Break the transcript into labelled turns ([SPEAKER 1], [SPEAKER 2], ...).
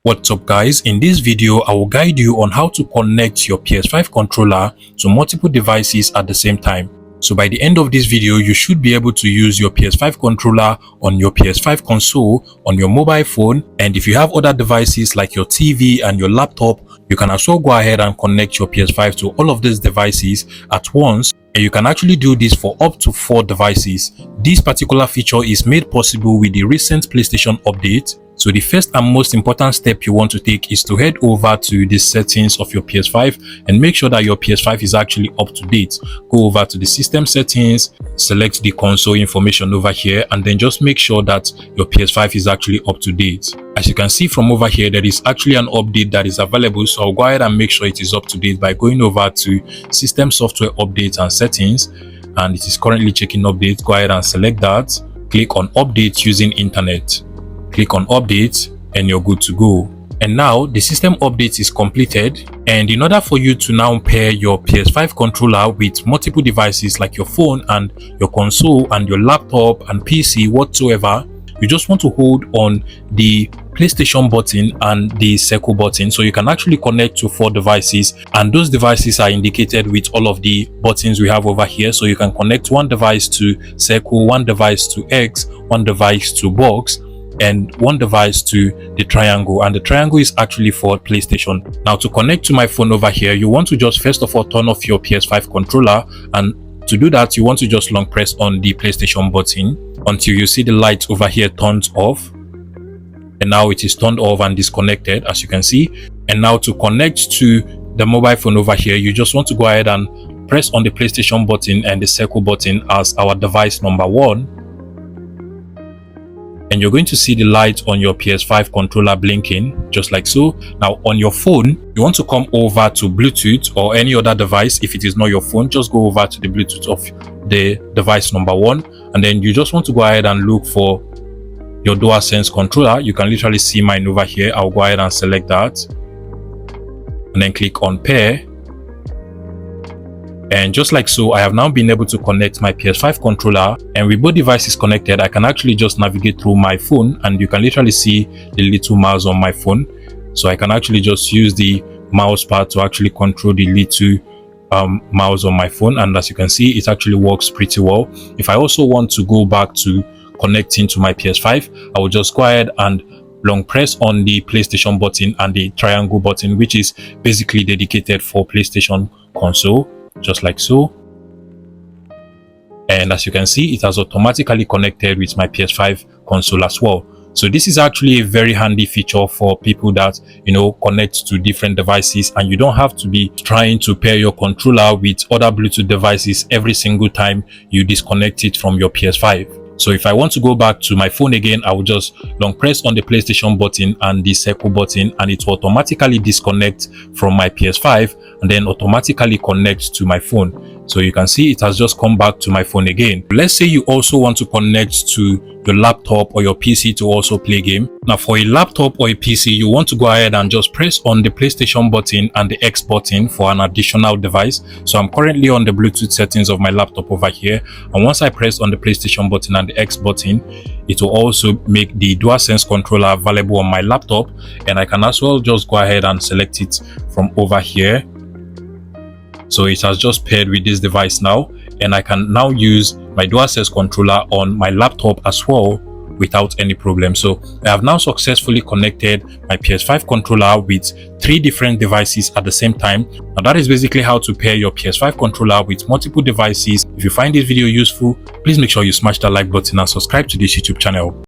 [SPEAKER 1] What's up guys, in this video I will guide you on how to connect your PS5 controller to multiple devices at the same time. So by the end of this video, you should be able to use your PS5 controller on your PS5 console, on your mobile phone, and if you have other devices like your TV and your laptop, you can as well go ahead and connect your PS5 to all of these devices at once. And you can actually do this for up to 4 devices. This particular feature is made possible with the recent PlayStation update. So the first and most important step you want to take is to head over to the settings of your PS5 and make sure that your PS5 is actually up to date. Go over to the system settings, select the console information over here, and then just make sure that your PS5 is actually up to date. As you can see from over here, there is actually an update that is available, so I'll go ahead and make sure it is up to date by going over to system software updates and settings, and it is currently checking updates. Go ahead and select that, click on update using internet. Click on update and you're good to go. And now the system update is completed, and in order for you to now pair your PS5 controller with multiple devices like your phone and your console and your laptop and PC whatsoever, you just want to hold on the PlayStation button and the circle button, so you can actually connect to 4 devices, and those devices are indicated with all of the buttons we have over here. So you can connect one device to circle, one device to X, one device to box, and one device to the triangle, and the triangle is actually for PlayStation. Now to connect to my phone over here, you want to just first of all turn off your PS5 controller, and to do that you want to just long press on the PlayStation button until you see the light over here turns off, and now it is turned off and disconnected, as you can see. And now to connect to the mobile phone over here, you just want to go ahead and press on the PlayStation button and the circle button as our device number 1, and you're going to see the light on your PS5 controller blinking just like so. Now on your phone, you want to come over to Bluetooth or any other device. If it is not your phone, just go over to the Bluetooth of the device number 1, and then you just want to go ahead and look for your DualSense controller. You can literally see mine over here. I'll go ahead and select that and then click on pair. And just like so, I have now been able to connect my PS5 controller, and with both devices connected, I can actually just navigate through my phone, and you can literally see the little mouse on my phone. So I can actually just use the mouse pad to actually control the little mouse on my phone, and as you can see, it actually works pretty well. If I also want to go back to connecting to my PS5, I will just go ahead and long press on the PlayStation button and the triangle button, which is basically dedicated for PlayStation console, just like so. And as you can see, it has automatically connected with my PS5 console as well. So this is actually a very handy feature for people that, you know, connect to different devices, and you don't have to be trying to pair your controller with other Bluetooth devices every single time you disconnect it from your PS5. So if I want to go back to my phone again, I will just long press on the PlayStation button and the circle button, and it will automatically disconnect from my PS5 and then automatically connect to my phone. So you can see it has just come back to my phone again. Let's say you also want to connect to your laptop or your PC to also play game. Now for a laptop or a PC, you want to go ahead and just press on the PlayStation button and the X button for an additional device. So I'm currently on the Bluetooth settings of my laptop over here, and once I press on the PlayStation button and the X button, it will also make the DualSense controller available on my laptop, and I can as well just go ahead and select it from over here. So it has just paired with this device now, and I can now use my DualSense controller on my laptop as well without any problem. So I have now successfully connected my PS5 controller with 3 different devices at the same time. Now that is basically how to pair your PS5 controller with multiple devices. If you find this video useful, please make sure you smash that like button and subscribe to this YouTube channel.